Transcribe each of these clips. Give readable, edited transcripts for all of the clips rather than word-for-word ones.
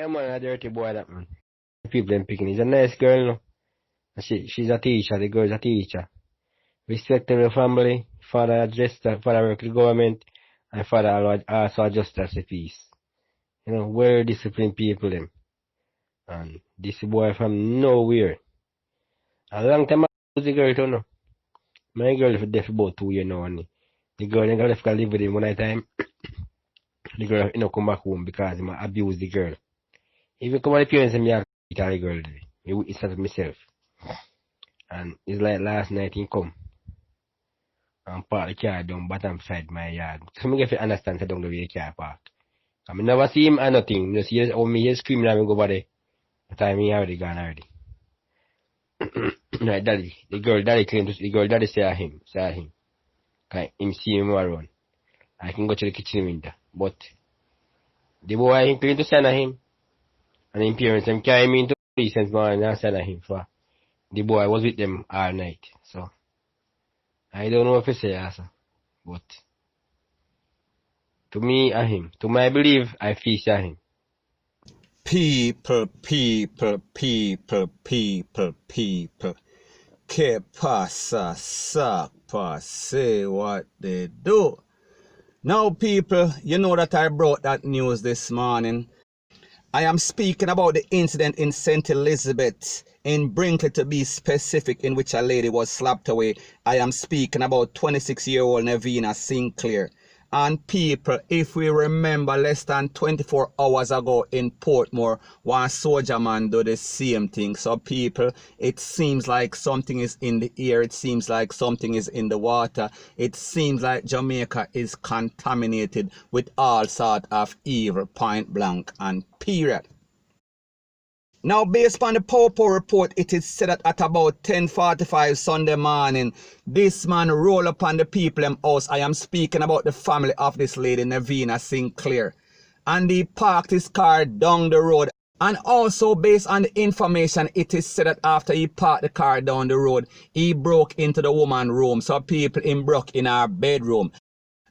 Yeah, man, a dirty boy, that man. People them picking. He's a nice girl, no? She's a teacher. The girl's a teacher. Respecting the family. Father just father work with the government, and father also just as a peace. You know, well disciplined people them. And this boy from nowhere. A long time I was the girl too, no. My girl for deaf about 2 years now, and the girl then left to live with him one time. The girl come back home because he abused the girl. Even come on the parents and me have to tell the girl today. He witnessed it myself. And it's like last night he come and park the car down bottom side my yard. So I get to understand so down the way the car park. I mean, never see him or nothing. Just hear me hear screaming and go over there. The time he already gone already. No, daddy. The girl daddy say him. Cause him see him around. I can go to the kitchen window. But the boy he claim to send him. And his parents them carry me into the police since morning and send him for the boy was with them all night. So I don't know if I say also. But to me and him. To my belief I fish at him. People. Que pasa, sapa, say what they do. Now, people, you know that I brought that news this morning. I am speaking about the incident in St. Elizabeth, in Brinkley to be specific, in which a lady was slapped away. I am speaking about 26-year-old Nevia Sinclair. And people, if we remember less than 24 hours ago in Portmore, one soldier man do the same thing. So people, it seems like something is in the air. It seems like something is in the water. It seems like Jamaica is contaminated with all sort of evil, point blank and period. Now, based on the Popo report, it is said that at about 10:45 Sunday morning, this man rolled upon the people in house. I am speaking about the family of this lady, Nevia Sinclair. And he parked his car down the road. And also, based on the information, it is said that after he parked the car down the road, he broke into the woman's room. So people broke in her bedroom.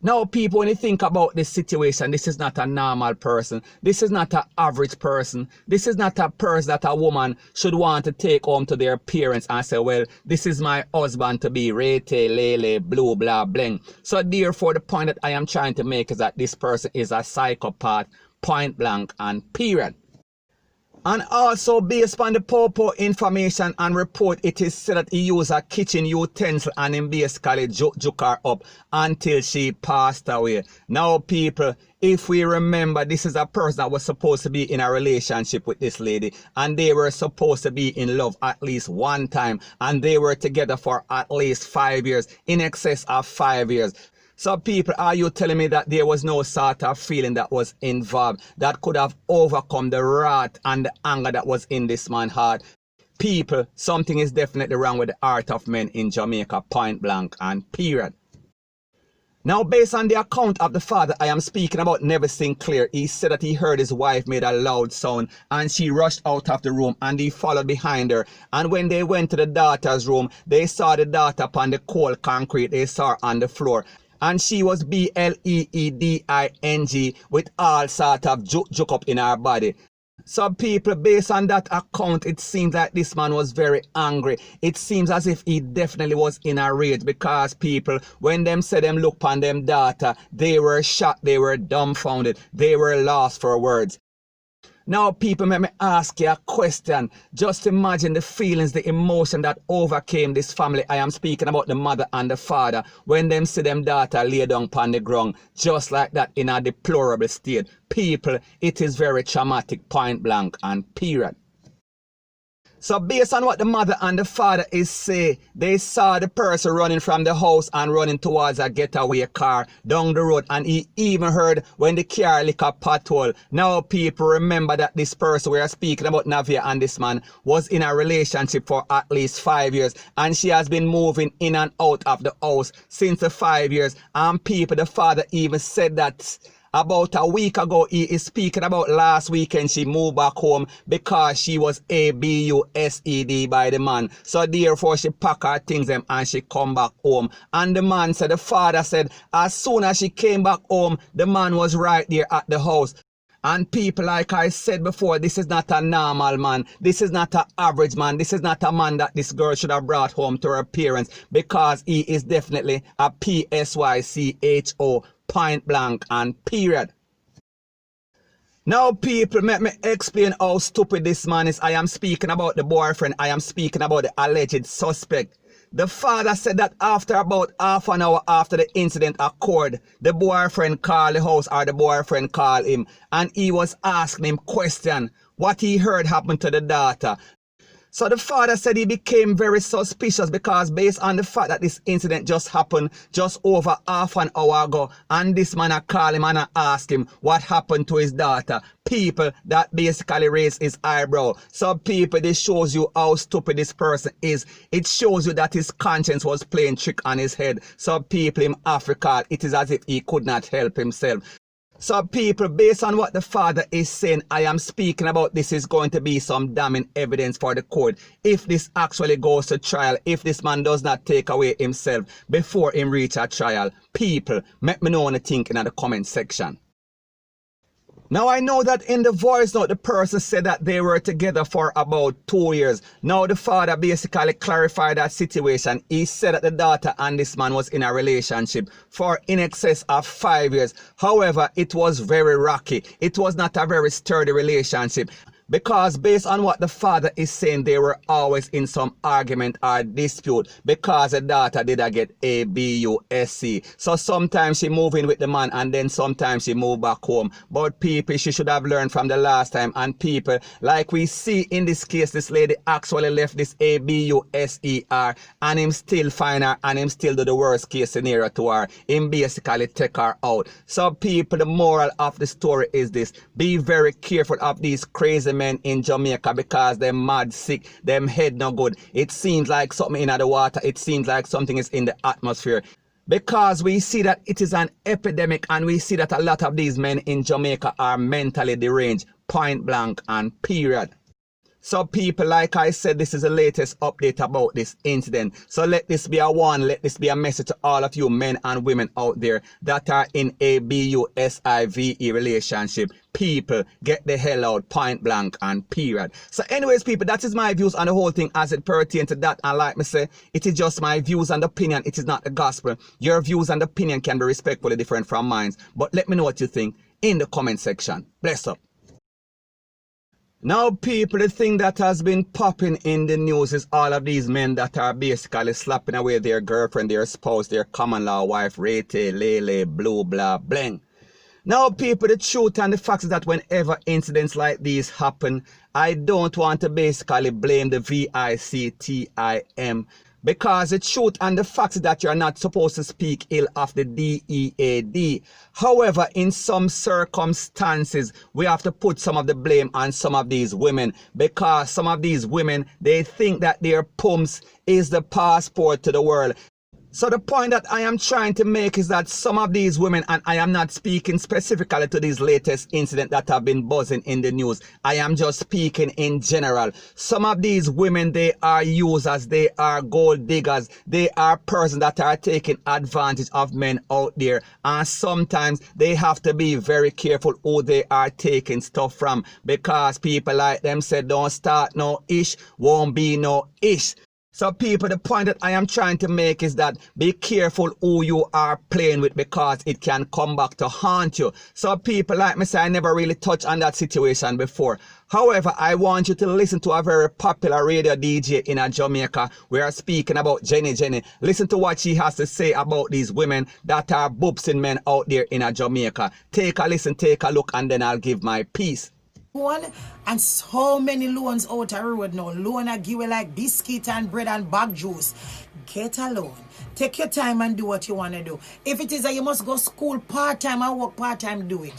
Now, people, when you think about this situation, this is not a normal person. This is not an average person. This is not a person that a woman should want to take home to their parents and say, well, this is my husband to be, rete, lele, blue, blah, bling. So therefore, the point that I am trying to make is that this person is a psychopath, point blank and period. And also, based on the Popo information and report, it is said that he used a kitchen utensil and him basically juke her up until she passed away. Now, people, if we remember, this is a person that was supposed to be in a relationship with this lady, and they were supposed to be in love at least one time, and they were together for at least 5 years, in excess of 5 years. So people, are you telling me that there was no sort of feeling that was involved that could have overcome the wrath and the anger that was in this man's heart? People, something is definitely wrong with the heart of men in Jamaica, point blank and period. Now, based on the account of the father, I am speaking about Nevia Sinclair. He said that he heard his wife made a loud sound and she rushed out of the room and he followed behind her. And when they went to the daughter's room, they saw the daughter upon the cold concrete. They saw her on the floor. And she was bleeding with all sort of juke up in her body. So people, based on that account, it seems like this man was very angry. It seems as if he definitely was in a rage because people, when them said them look upon them daughter, they were shocked, they were dumbfounded, they were lost for words. Now, people, let me ask you a question. Just imagine the feelings, the emotion that overcame this family. I am speaking about the mother and the father when them see them daughter lay down upon the ground, just like that in a deplorable state. People, it is very traumatic, point blank and period. So based on what the mother and the father is say, they saw the person running from the house and running towards a getaway car down the road, and he even heard when the car lick a pothole. Now people, remember that this person we are speaking about, Nevia, and this man was in a relationship for at least 5 years, and she has been moving in and out of the house since the 5 years. And people, the father even said that about a week ago, he is speaking about last weekend she moved back home because she was abused by the man. So therefore she packed her things and she come back home. And the man said, the father said, as soon as she came back home, the man was right there at the house. And people, like I said before, this is not a normal man. This is not an average man. This is not a man that this girl should have brought home to her parents, because he is definitely a PSYCHO, point blank and period. Now, people, let me explain how stupid this man is. I am speaking about the boyfriend. I am speaking about the alleged suspect. The father said that after about half an hour after the incident occurred, the boyfriend called the house, or the boyfriend called him, and he was asking him question what he heard happened to the daughter. So the father said he became very suspicious, because based on the fact that this incident just happened just over half an hour ago, and this man called him and asked him what happened to his daughter. People, that basically raised his eyebrow. So people, this shows you how stupid this person is. It shows you that his conscience was playing trick on his head. So people, in Africa, it is as if he could not help himself. So people, based on what the father is saying, I am speaking about this is going to be some damning evidence for the court. If this actually goes to trial, if this man does not take away himself before him reach a trial, people, let me know what you think in the comment section. Now, I know that in the voice note, the person said that they were together for about 2 years. Now, the father basically clarified that situation. He said that the daughter and this man was in a relationship for in excess of 5 years. However, it was very rocky. It was not a very sturdy relationship, because based on what the father is saying, they were always in some argument or dispute, because the daughter did get ABUSC. So sometimes she moved in with the man, and then sometimes she moved back home. But people, she should have learned from the last time. And people, like we see in this case, this lady actually left this ABUSER, and him still find her, and him still do the worst case scenario to her. Him basically take her out. So people, the moral of the story is this: be very careful of these crazy men in Jamaica, because them mad sick, them head no good. It seems like something in the water. It seems like something is in the atmosphere, because we see that it is an epidemic, and we see that a lot of these men in Jamaica are mentally deranged, point blank and period. So people, like I said, this is the latest update about this incident. So let this be a warning, let this be a message to all of you men and women out there that are in a BUSIVE relationship. People, get the hell out, point blank and period. So anyways, people, that is my views on the whole thing as it pertains to that. And like me say, it is just my views and opinion. It is not the gospel. Your views and opinion can be respectfully different from mine. But let me know what you think in the comment section. Bless up. Now, people, the thing that has been popping in the news is all of these men that are basically slapping away their girlfriend, their spouse, their common law wife, Rete, Lele, Blue, blah, bling. Now, people, the truth and the fact is that whenever incidents like these happen, I don't want to basically blame the VICTIM, because the truth and the fact is that you're not supposed to speak ill of the DEAD. However, in some circumstances, we have to put some of the blame on some of these women, because some of these women, they think that their pumps is the passport to the world. So the point that I am trying to make is that some of these women, and I am not speaking specifically to these latest incidents that have been buzzing in the news, I am just speaking in general. Some of these women, they are users, they are gold diggers, they are persons that are taking advantage of men out there, and sometimes they have to be very careful who they are taking stuff from, because people like them said, don't start no ish, won't be no ish. So people, the point that I am trying to make is that be careful who you are playing with, because it can come back to haunt you. So people, like me say, I never really touched on that situation before. However, I want you to listen to a very popular radio DJ in Jamaica. We are speaking about Jenny. Listen to what she has to say about these women that are boopsing men out there in Jamaica. Take a listen, take a look, and then I'll give my piece. And so many loans out the road now. Loan I give you like biscuit and bread and bag juice. Get a loan. Take your time and do what you want to do. If it is that you must go school part-time and work part-time, do it.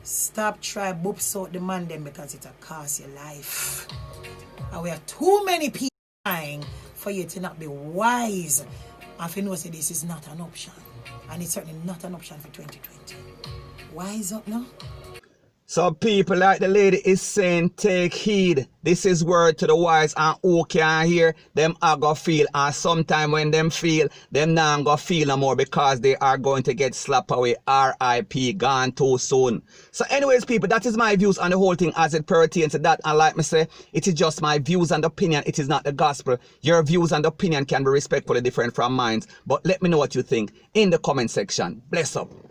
Stop try boops out the man them, because it'll cost your life. And we have too many people trying for you to not be wise. And if you know say this is not an option. And it's certainly not an option for 2020. Wise up now. So people, like the lady is saying, take heed. This is word to the wise, and who can hear, them are going to feel. And sometime when them feel, them not going to feel no more, because they are going to get slapped away. R.I.P. gone too soon. So anyways, people, that is my views on the whole thing as it pertains to that. And like me say, it is just my views and opinion. It is not the gospel. Your views and opinion can be respectfully different from mine. But let me know what you think in the comment section. Bless up.